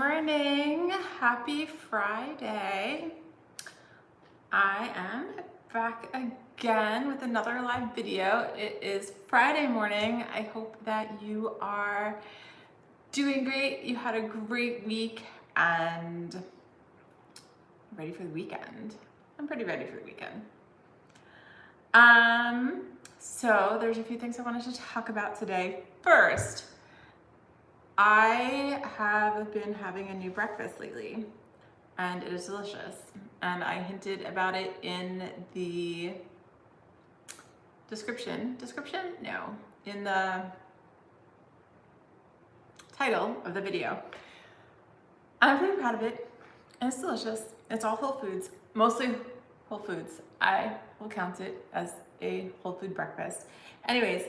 morning. Happy Friday. I am back again with another live video. It is Friday morning. I hope that you are doing great. You had a great week and ready for the weekend. I'm pretty ready for the weekend. So there's a few things I wanted to talk about today. First, I have been having a new breakfast lately and it is delicious. And I hinted about it in the description? No, in the title of the video. I'm pretty proud of it and it's delicious. It's all whole foods, mostly whole foods. I will count it as a whole food breakfast. Anyways,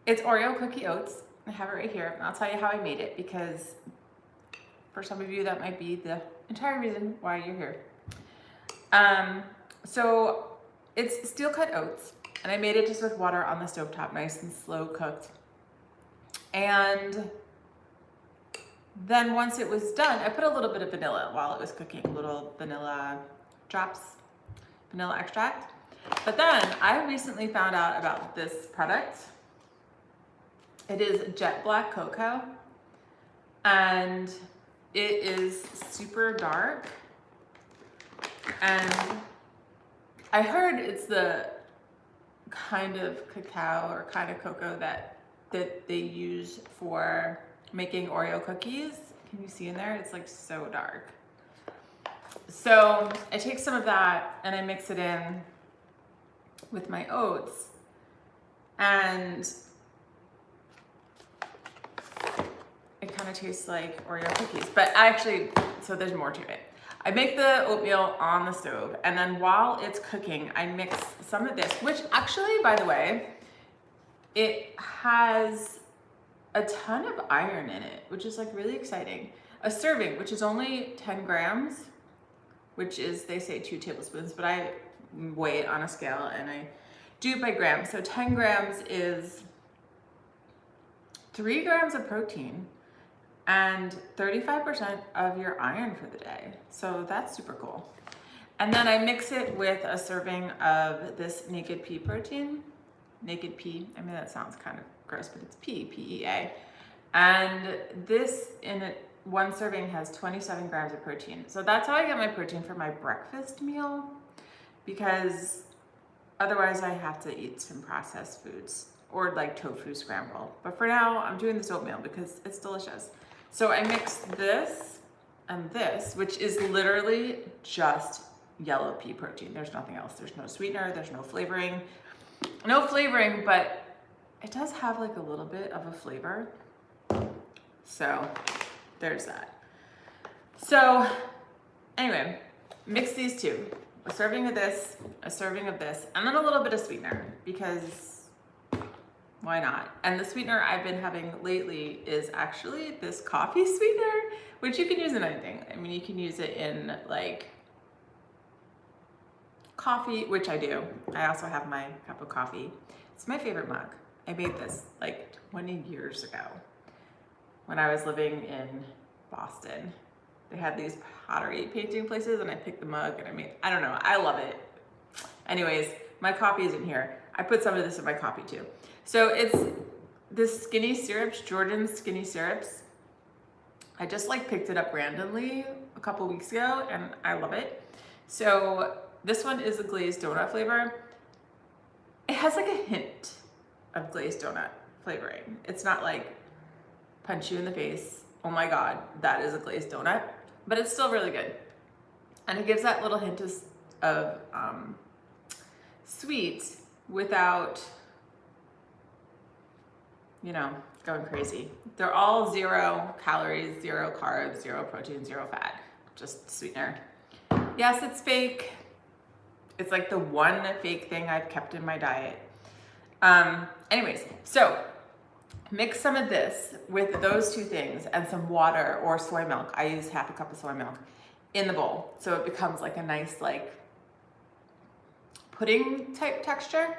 it's Oreo cookie oats. I have it right here, and I'll tell you how I made it because for some of you that might be the entire reason why you're here. So it's steel cut oats, and I made it just with water on the stovetop, nice and slow cooked. And then once it was done, I put a little bit of vanilla while it was cooking, little vanilla drops, vanilla extract. But then I recently found out about this product. It is jet black cocoa and it is super dark, and I heard it's the kind of cacao or kind of cocoa that they use for making Oreo cookies. Can you see in there? It's like so dark. So I take some of that and I mix it in with my oats, and it kind of tastes like Oreo cookies, but actually, so there's more to it. I make the oatmeal on the stove, and then while it's cooking, I mix some of this, which actually, by the way, it has a ton of iron in it, which is like really exciting. A serving, which is only 10 grams, which is, they say 2 tablespoons, but I weigh it on a scale and I do it by grams. So 10 grams is 3 grams of protein and 35% of your iron for the day. So that's super cool. And then I mix it with a serving of this naked pea protein. Naked pea, I mean that sounds kind of gross, but it's pea, P-E-A. And this one serving has 27 grams of protein. So that's how I get my protein for my breakfast meal, because otherwise I have to eat some processed foods or like tofu scramble. But for now, I'm doing this oatmeal because it's delicious. So I mix this and this, which is literally just yellow pea protein. There's nothing else. There's no sweetener, there's no flavoring. No flavoring, but it does have like a little bit of a flavor. So there's that. So anyway, mix these two. A serving of this, a serving of this, and then a little bit of sweetener, because why not? And the sweetener I've been having lately is actually this coffee sweetener, which you can use in anything. I mean, you can use it in like coffee, which I do. I also have my cup of coffee. It's my favorite mug. I made this like 20 years ago when I was living in Boston. They had these pottery painting places and I picked the mug and I don't know, I love it. Anyways, my coffee is in here. I put some of this in my coffee too. So it's this skinny syrups, Jordan's skinny syrups. I just like picked it up randomly a couple weeks ago and I love it. So this one is a glazed donut flavor. It has like a hint of glazed donut flavoring. It's not like punch you in the face, oh my God, that is a glazed donut, but it's still really good. And it gives that little hint of sweet without, you know, going crazy. They're all 0 calories, 0 carbs, 0 protein, 0 fat, just sweetener. Yes, it's fake. It's like the one fake thing I've kept in my diet. Anyways, so mix some of this with those two things and some water or soy milk. I use half a cup of soy milk in the bowl. So it becomes like a nice like pudding type texture.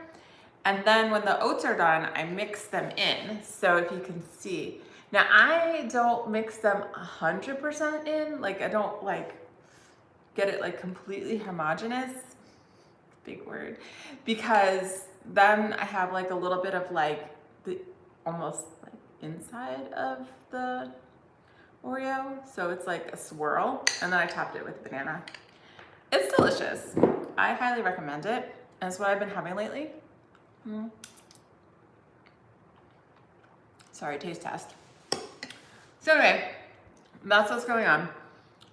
And then when the oats are done, I mix them in. So if you can see, Now I don't mix them 100% in, like I don't like get it like completely homogeneous, big word, because then I have like a little bit of like the almost like inside of the Oreo, so it's like a swirl, and then I topped it with banana. It's delicious. I highly recommend it. That's what I've been having lately. Sorry, taste test. So anyway, that's what's going on.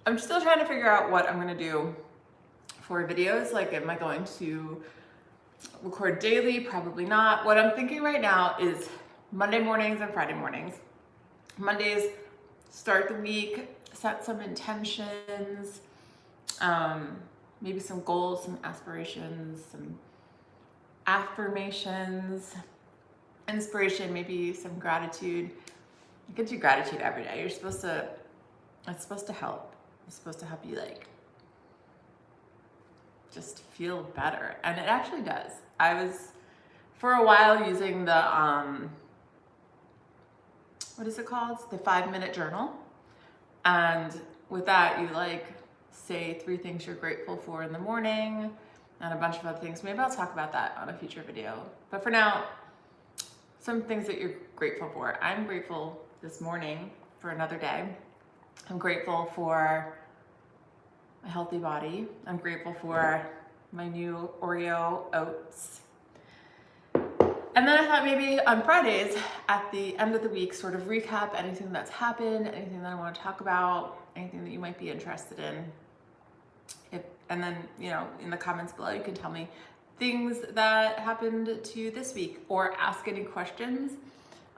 I'm still trying to figure out what I'm gonna do for videos. Like, am I going to record daily? Probably not. What I'm thinking right now is Monday mornings and Friday mornings. Mondays, start the week, set some intentions, maybe some goals, some aspirations, some affirmations, inspiration, maybe some gratitude. You can do gratitude every day. It's supposed to help. It's supposed to help you like just feel better. And it actually does. I was for a while using the, what is it called? The 5-minute journal. And with that, you like say 3 things you're grateful for in the morning and a bunch of other things. Maybe I'll talk about that on a future video. But for now, some things that you're grateful for. I'm grateful this morning for another day. I'm grateful for a healthy body. I'm grateful for my new Oreo Oats. And then I thought maybe on Fridays at the end of the week, sort of recap anything that's happened, anything that I want to talk about, anything that you might be interested in. And then, you know, in the comments below, you can tell me things that happened to you this week or ask any questions.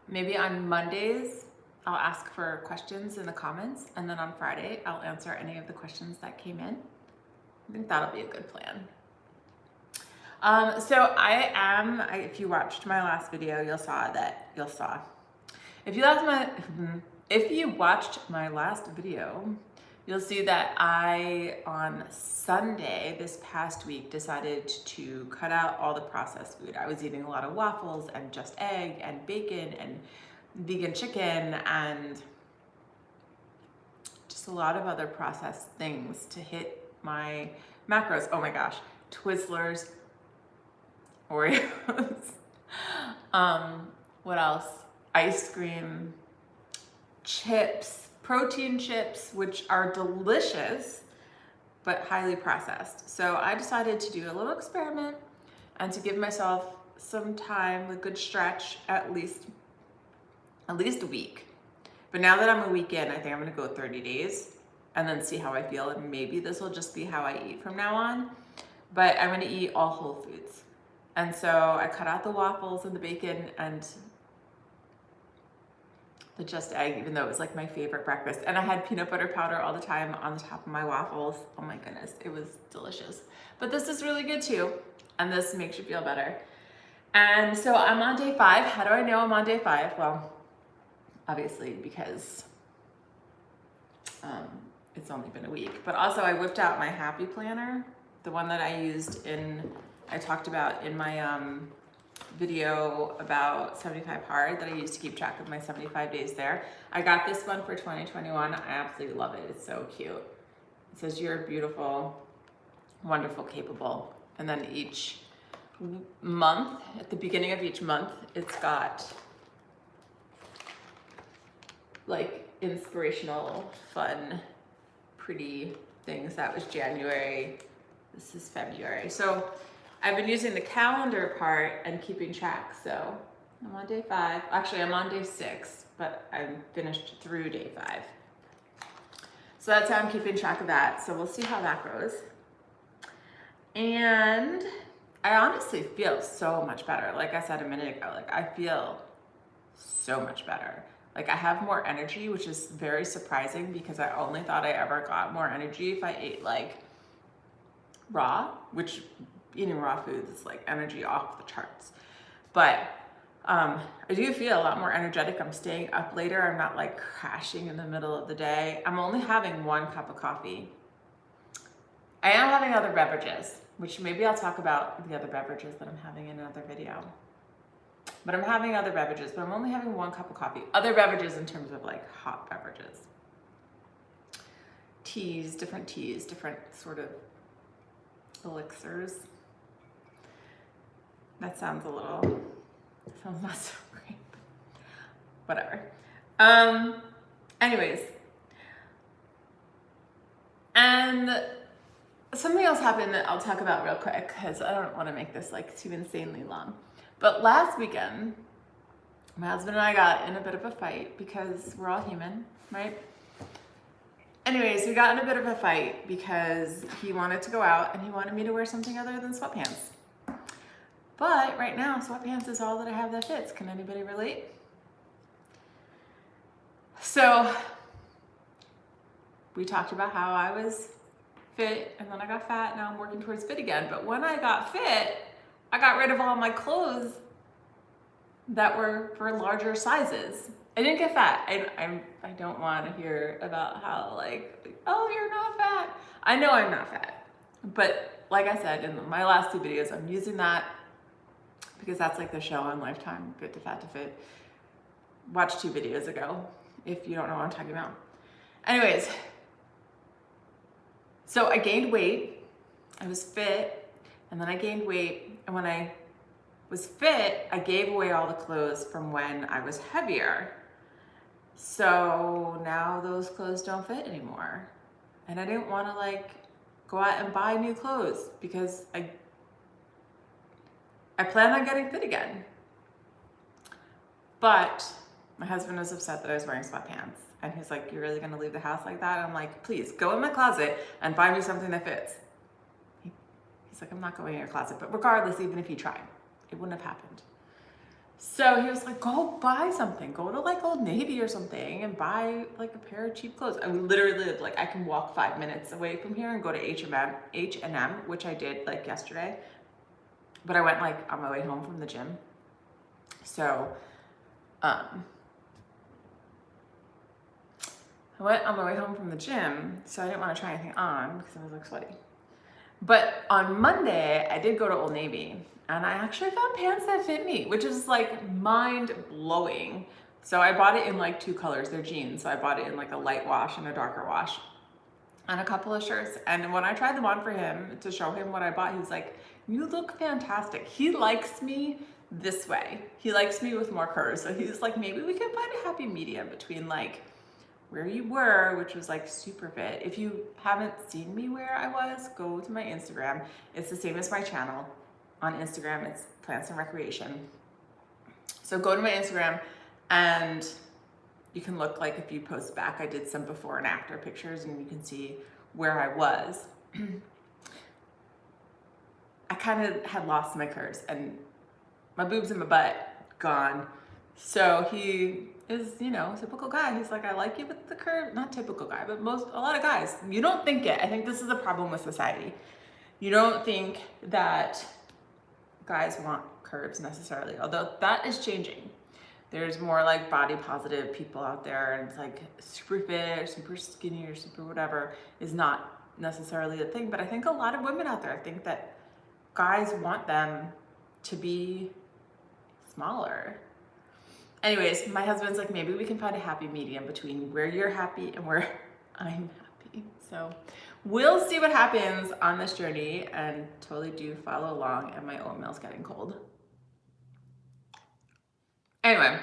Maybe on Mondays, I'll ask for questions in the comments. And then on Friday, I'll answer any of the questions that came in. I think that'll be a good plan. So if you watched my last video, if you watched my last video, you'll see that I, on Sunday this past week, decided to cut out all the processed food. I was eating a lot of waffles and just egg and bacon and vegan chicken and just a lot of other processed things to hit my macros. Oh my gosh, Twizzlers, Oreos, what else? Ice cream, chips, protein chips, which are delicious, but highly processed. So I decided to do a little experiment and to give myself some time, a good stretch, at least a week. But now that I'm a week in, I think I'm gonna go 30 days and then see how I feel. And maybe this will just be how I eat from now on, but I'm gonna eat all whole foods. And so I cut out the waffles and the bacon and the just egg, even though it was like my favorite breakfast. And I had peanut butter powder all the time on the top of my waffles. Oh my goodness, it was delicious. But this is really good too. And this makes you feel better. And so I'm on day 5. How do I know I'm on day 5? Well, obviously because it's only been a week. But also I whipped out my happy planner, the one that I talked about in my video about 75 hard that I used to keep track of my 75 days there. I got this one for 2021. I absolutely love it. It's so cute. It says you're beautiful, wonderful, capable. And then each month, at the beginning of each month, it's got like inspirational, fun, pretty things. That was January. This is February. So I've been using the calendar part and keeping track. So I'm on day 5. Actually, I'm on day 6, but I'm finished through day 5. So that's how I'm keeping track of that. So we'll see how that goes. And I honestly feel so much better. Like I said a minute ago, like I feel so much better. Like I have more energy, which is very surprising because I only thought I ever got more energy if I ate like raw, which eating raw foods is like energy off the charts. But I do feel a lot more energetic. I'm staying up later. I'm not like crashing in the middle of the day. I'm only having 1 cup of coffee. I am having other beverages, which maybe I'll talk about the other beverages that I'm having in another video. But I'm having other beverages, but I'm only having 1 cup of coffee. Other beverages in terms of like hot beverages. Teas, different sort of elixirs. That sounds not so great. Whatever. Anyways. And something else happened that I'll talk about real quick because I don't want to make this like too insanely long. But last weekend, my husband and I got in a bit of a fight because we're all human, right? Anyways, we got in a bit of a fight because he wanted to go out and he wanted me to wear something other than sweatpants. But right now, sweatpants is all that I have that fits. Can anybody relate? So we talked about how I was fit and then I got fat. Now I'm working towards fit again. But when I got fit, I got rid of all my clothes that were for larger sizes. I didn't get fat. I don't want to hear about how like, oh, you're not fat. I know I'm not fat. But like I said in my last 2 videos, I'm using that because that's like the show on Lifetime, Good to Fat to Fit. Watch 2 videos ago if you don't know what I'm talking about. Anyways, so I gained weight. I was fit and then I gained weight. And when I was fit, I gave away all the clothes from when I was heavier. So now those clothes don't fit anymore. And I didn't want to like go out and buy new clothes because I plan on getting fit again. But my husband was upset that I was wearing sweatpants. And he's like, you're really gonna leave the house like that? I'm like, please go in my closet and buy me something that fits. He's like, I'm not going in your closet. But regardless, even if you tried, it wouldn't have happened. So he was like, go buy something. Go to like Old Navy or something and buy like a pair of cheap clothes. I literally live like I can walk 5 minutes away from here and go to H&M, which I did like yesterday. But I went like on my way home from the gym. So I went on my way home from the gym, so I didn't want to try anything on because I was like sweaty. But on Monday, I did go to Old Navy and I actually found pants that fit me, which is like mind blowing. So I bought it in like 2 colors. They're jeans. So I bought it in like a light wash and a darker wash and a couple of shirts. And when I tried them on for him to show him what I bought, he was like, you look fantastic. He likes me this way. He likes me with more curves. So he's like, maybe we can find a happy medium between like where you were, which was like super fit. If you haven't seen me where I was, go to my Instagram. It's the same as my channel. On Instagram, it's Plants and Recreation. So go to my Instagram and you can look like a few posts back. I did some before and after pictures and you can see where I was. I kind of had lost my curves and my boobs and my butt gone. So he is, you know, typical guy. He's like, I like you with the curve. Not typical guy, but a lot of guys. You don't think it. I think this is a problem with society. You don't think that guys want curves necessarily, although that is changing. There's more like body positive people out there and it's like super fit or super skinny or super whatever is not necessarily a thing. But I think a lot of women out there think that guys want them to be smaller. Anyways, my husband's like, maybe we can find a happy medium between where you're happy and where I'm happy. So we'll see what happens on this journey and totally do follow along. And my oatmeal's getting cold. Anyway,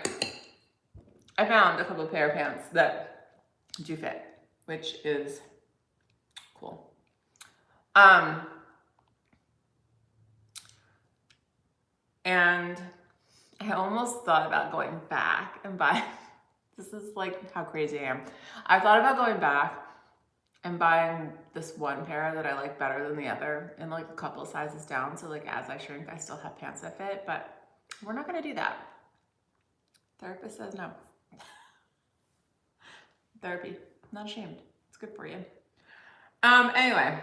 I found a couple pair of pants that do fit, which is cool. And I almost thought about going back and buying, this is like how crazy I am. I thought about going back and buying this one pair that I like better than the other and like a couple of sizes down. So like as I shrink, I still have pants that fit, but we're not gonna do that. Therapist says no. Therapy, not ashamed. It's good for you. Anyway,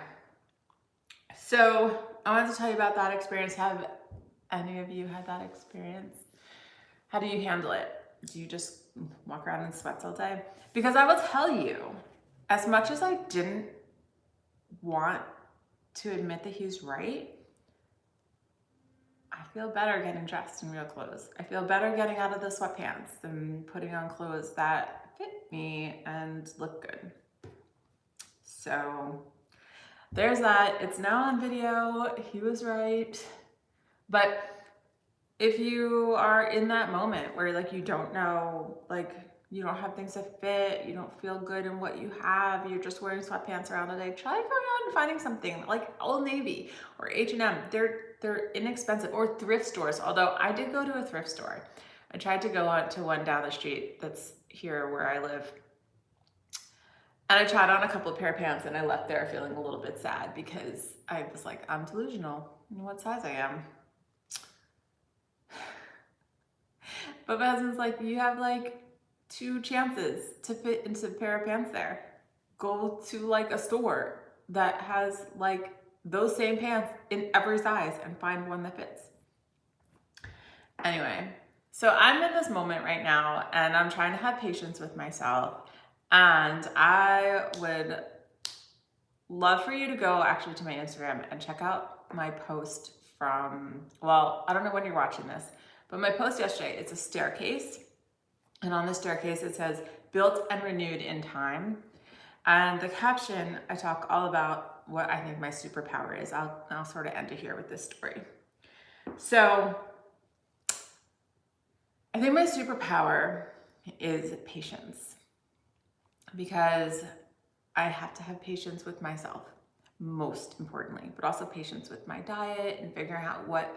so I wanted to tell you about that experience. Have any of you had that experience? How do you handle it? Do you just walk around in sweats all day? Because I will tell you, as much as I didn't want to admit that he's right, I feel better getting dressed in real clothes. I feel better getting out of the sweatpants than putting on clothes that fit me and look good. So there's that. It's now on video. He was right. But if you are in that moment where like you don't know, like you don't have things that fit, you don't feel good in what you have, you're just wearing sweatpants around the day, try going out and finding something like Old Navy or H&M. They're inexpensive, or thrift stores. Although I did go to a thrift store. I tried to go on to one down the street that's here where I live. And I tried on a couple of pair of pants and I left there feeling a little bit sad because I was like, I'm delusional in what size I am. But my husband's like, you have like 2 chances to fit into a pair of pants there. Go to like a store that has like those same pants in every size and find one that fits. Anyway, so I'm in this moment right now and I'm trying to have patience with myself. And I would love for you to go actually to my Instagram and check out my post from, well, I don't know when you're watching this, but my post yesterday, it's a staircase. And on the staircase, it says, built and renewed in time. And the caption, I talk all about what I think my superpower is. I'll sort of end it here with this story. So I think my superpower is patience, because I have to have patience with myself, most importantly, but also patience with my diet and figuring out what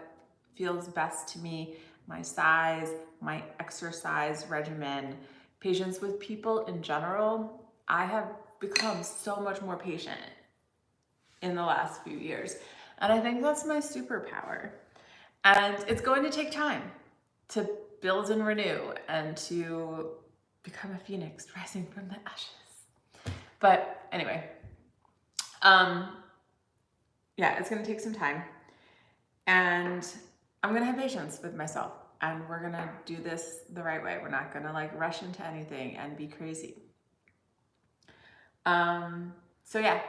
feels best to me, my size, my exercise regimen, patience with people in general. I have become so much more patient in the last few years. And I think that's my superpower. And it's going to take time to build and renew and to become a phoenix rising from the ashes. But anyway, yeah, it's gonna take some time. And I'm gonna have patience with myself, and we're gonna do this the right way. We're not gonna like rush into anything and be crazy. So yeah,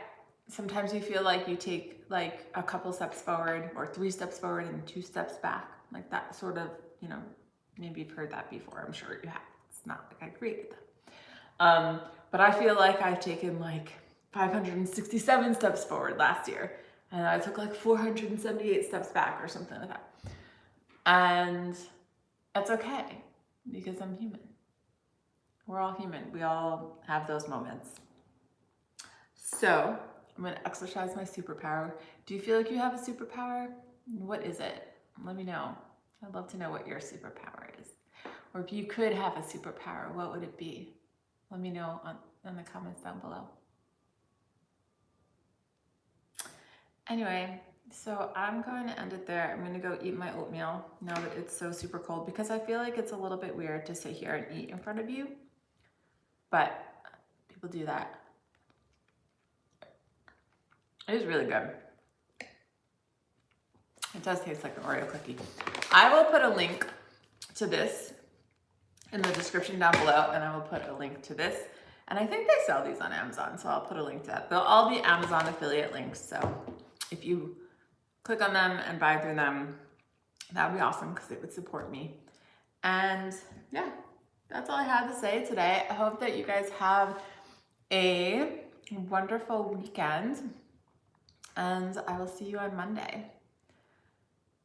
sometimes you feel like you take like a couple steps forward or 3 steps forward and 2 steps back, like that sort of, you know, maybe you've heard that before. I'm sure you have. It's not like I created that. But I feel like I've taken like 567 steps forward last year, and I took like 478 steps back or something like that. And that's okay, because I'm human. We're all human. We all have those moments. So I'm gonna exercise my superpower. Do you feel like you have a superpower? What is it? Let me know. I'd love to know what your superpower is. Or if you could have a superpower, what would it be? Let me know in the comments down below. Anyway, so I'm going to end it there. I'm going to go eat my oatmeal now that it's so super cold, because I feel like it's a little bit weird to sit here and eat in front of you, but people do that. It is really good. It does taste like an Oreo cookie. I will put a link to this in the description down below, and I will put a link to this. And I think they sell these on Amazon, so I'll put a link to that. They'll all be Amazon affiliate links, so if you click on them and buy through them, that would be awesome, because it would support me. And yeah, that's all I had to say today. I hope that you guys have a wonderful weekend, and I will see you on Monday.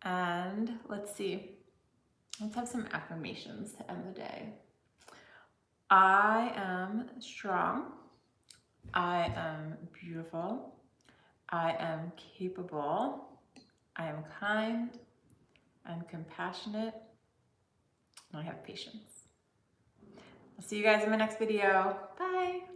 And let's see, let's have some affirmations to end the day. I am strong. I am beautiful. I am capable. I am kind. I'm compassionate. And I have patience. I'll see you guys in my next video. Bye.